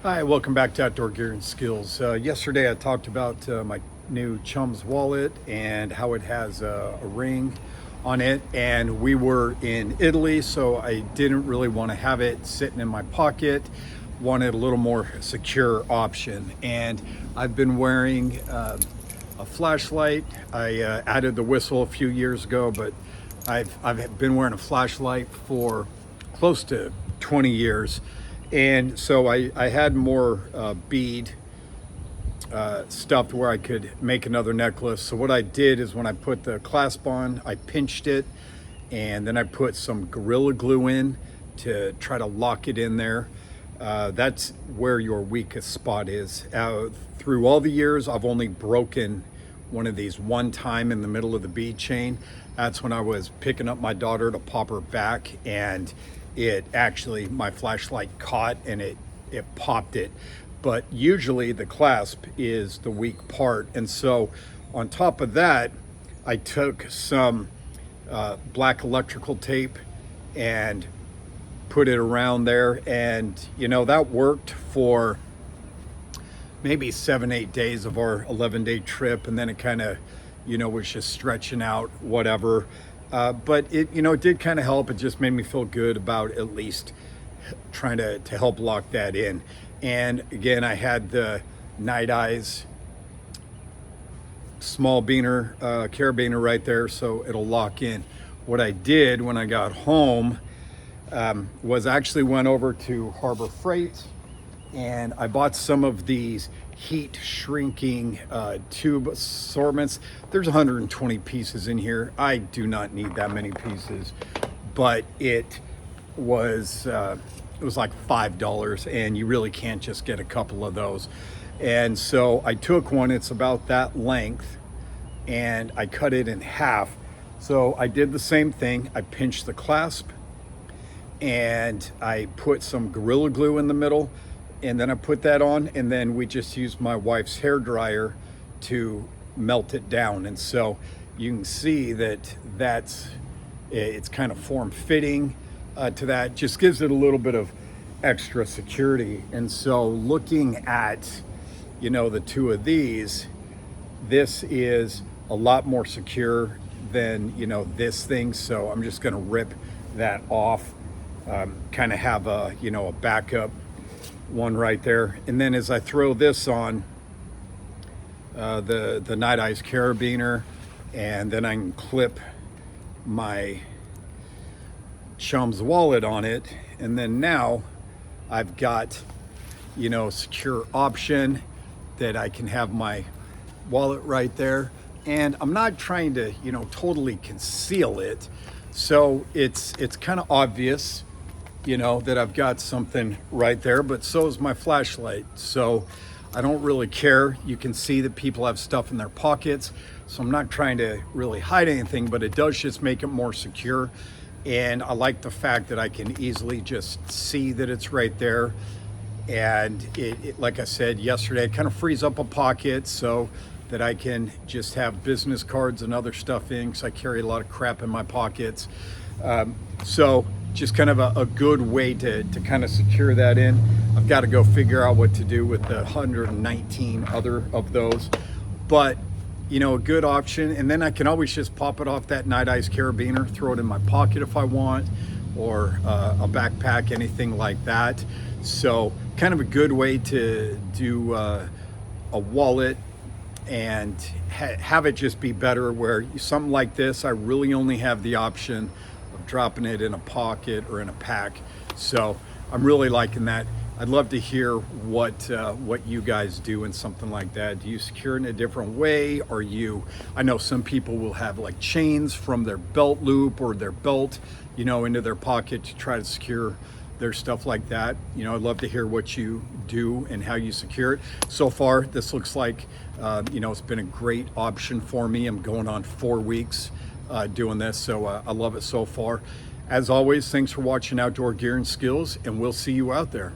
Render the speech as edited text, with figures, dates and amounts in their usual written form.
Hi, welcome back to Outdoor Gear and Skills. Yesterday I talked about my new Chums wallet and how it has a ring on it, and we were in Italy, so I didn't really want to have it sitting in my pocket. Wanted a little more secure option, and I've been wearing a flashlight. I added the whistle a few years ago, but I've been wearing a flashlight for close to 20 years. And so I had more bead stuff where I could make another necklace. So what I did is when I put the clasp on, I pinched it, and then I put some Gorilla Glue in to try to lock it in there. That's where your weakest spot is. Through all the years, I've only broken one of these one time in the middle of the bead chain. That's when I was picking up my daughter to pop her back, and it actually, my flashlight caught and it popped it. But usually the clasp is the weak part. And so on top of that, I took some black electrical tape and put it around there. And that worked for maybe 7-8 days of our 11-day trip. And then it kind of, was just stretching out, whatever. But it did kind of help. It just made me feel good about at least trying to help lock that in. And again, I had the Night Eyes small beaner, carabiner right there, so it'll lock in. What I did when I got home was actually went over to Harbor Freight, and I bought some of these heat shrinking tube assortments. There's 120 pieces in here. I do not need that many pieces, but it was like $5, and you really can't just get a couple of those. And so I took one, it's about that length, and I cut it in half. So I did the same thing. I pinched the clasp, and I put some Gorilla Glue in the middle, and then I put that on, and then we just used my wife's hair dryer to melt it down. And so you can see that it's kind of form-fitting to that. Just gives it a little bit of extra security. And so looking at, the two of these, this is a lot more secure than, this thing. So I'm just gonna rip that off, kind of have a backup one right there. And then as I throw this on, the Night Eyes carabiner, and then I can clip my Chums wallet on it. And then now I've got, secure option that I can have my wallet right there. And I'm not trying to, totally conceal it. So it's kind of obvious, that I've got something right there, but so is my flashlight. So I don't really care. You can see that people have stuff in their pockets. So I'm not trying to really hide anything, but it does just make it more secure. And I like the fact that I can easily just see that it's right there. And it like I said yesterday, it kind of frees up a pocket so that I can just have business cards and other stuff in, because I carry a lot of crap in my pockets. So just kind of a good way to kind of secure that in. I've got to go figure out what to do with the 119 other of those, but a good option. And then I can always just pop it off that Night Eyes carabiner, throw it in my pocket if I want, or a backpack, anything like that. So kind of a good way to do a wallet and have it just be better, where something like this, I really only have the option of dropping it in a pocket or in a pack. So I'm really liking that. I'd love to hear what you guys do in something like that. Do you secure it in a different way? I know some people will have like chains from their belt loop or their belt, into their pocket to try to secure their stuff like that. I'd love to hear what you do and how you secure it. So far, this looks like, it's been a great option for me. I'm going on 4 weeks doing this, so I love it so far. As always, thanks for watching Outdoor Gear and Skills, and we'll see you out there.